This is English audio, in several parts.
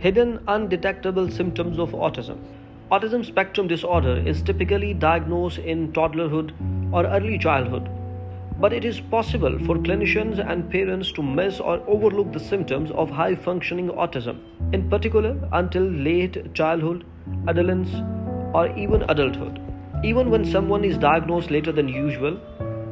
Hidden undetectable symptoms of autism. Autism spectrum disorder is typically diagnosed in toddlerhood or early childhood, but it is possible for clinicians and parents to miss or overlook the symptoms of high functioning autism, in particular until late childhood, adolescence, or even adulthood. Even when someone is diagnosed later than usual,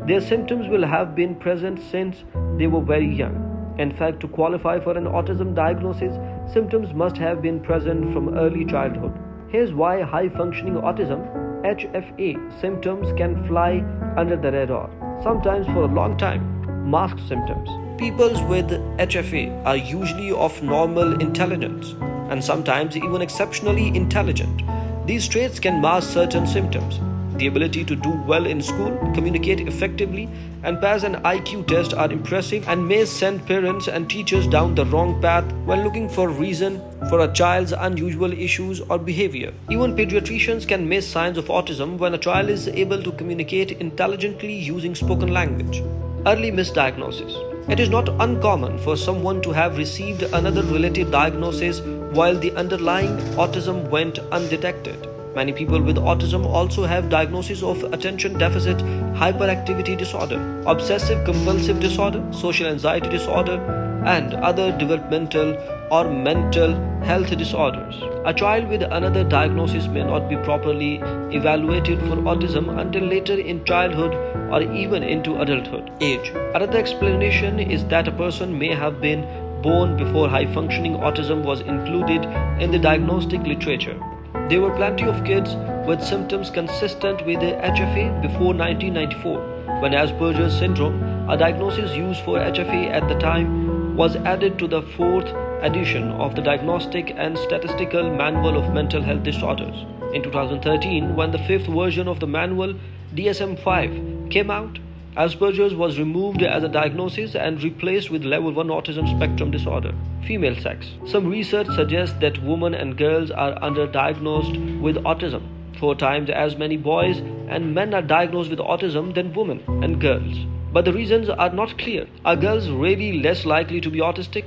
their symptoms will have been present since they were very young. In fact, to qualify for an autism diagnosis, symptoms must have been present from early childhood. Here's why high functioning autism (HFA) symptoms can fly under the radar, sometimes for a long time. Masked symptoms. People with HFA are usually of normal intelligence and sometimes even exceptionally intelligent. These traits can mask certain symptoms. The ability to do well in school, communicate effectively, and pass an IQ test are impressive and may send parents and teachers down the wrong path when looking for reason for a child's unusual issues or behavior. Even pediatricians can miss signs of autism when a child is able to communicate intelligently using spoken language. Early misdiagnosis. It is not uncommon for someone to have received another related diagnosis while the underlying autism went undetected. Many people with autism also have diagnoses of attention deficit hyperactivity disorder, obsessive compulsive disorder, social anxiety disorder, and other developmental or mental health disorders. A child with another diagnosis may not be properly evaluated for autism until later in childhood or even into adulthood. Age. Another explanation is that a person may have been born before high functioning autism was included in the diagnostic literature. There were plenty of kids with symptoms consistent with the HFA before 1994, when Aspergers syndrome, a diagnosis used for HFA at the time, was added to the fourth edition of the Diagnostic and Statistical Manual of Mental Health Disorders. In 2013, when the fifth version of the manual, DSM-5, came out, Asperger's was removed as a diagnosis and replaced with level 1 autism spectrum disorder. Female sex. Some research suggests that women and girls are underdiagnosed with autism. 4 times as many boys and men are diagnosed with autism than women and girls. But the reasons are not clear. Are girls really less likely to be autistic?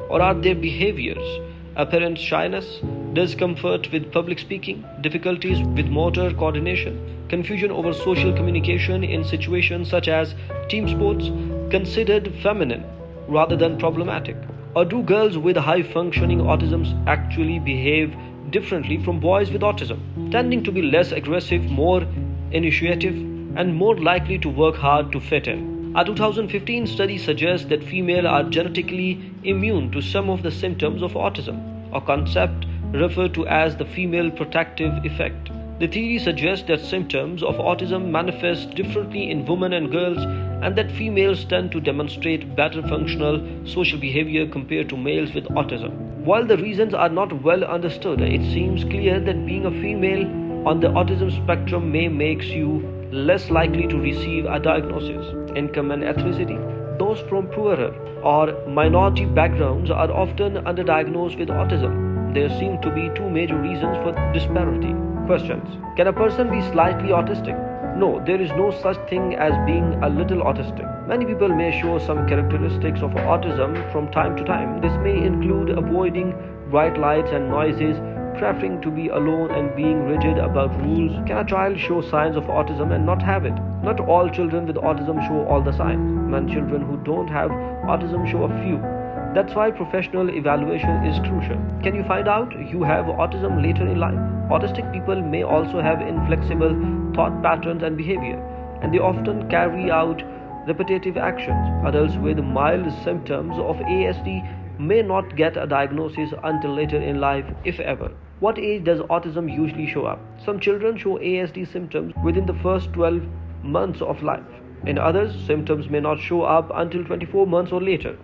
Or are their behaviors, apparent shyness, discomfort with public speaking, difficulties with motor coordination, confusion over social communication in situations such as team sports, considered feminine rather than problematic? Or do girls with high functioning autism actually behave differently from boys with autism, tending to be less aggressive, more initiative, and more likely to work hard to fit in? A 2015 study suggests that females are genetically immune to some of the symptoms of autism, a concept referred to as the female protective effect. The theory suggests that symptoms of autism manifest differently in women and girls, and that females tend to demonstrate better functional social behavior compared to males with autism. While the reasons are not well understood, it seems clear that being a female on the autism spectrum may make you less likely to receive a diagnosis. Income and ethnicity. Those from poorer or minority backgrounds are often underdiagnosed with autism. There seem to be 2 major reasons for disparity. Questions. Can a person be slightly autistic? No, there is no such thing as being a little autistic. Many people may show some characteristics of autism from time to time. This may include avoiding bright lights and noises, preferring to be alone, and being rigid about rules. Can a child show signs of autism and not have it? Not all children with autism show all the signs. Many children who don't have autism show a few. That's why professional evaluation is crucial. Can you find out you have autism later in life? Autistic people may also have inflexible thought patterns and behavior, and they often carry out repetitive actions. Adults with mild symptoms of ASD may not get a diagnosis until later in life, if ever. What age does autism usually show up? Some children show ASD symptoms within the first 12 months of life. In others, symptoms may not show up until 24 months or later.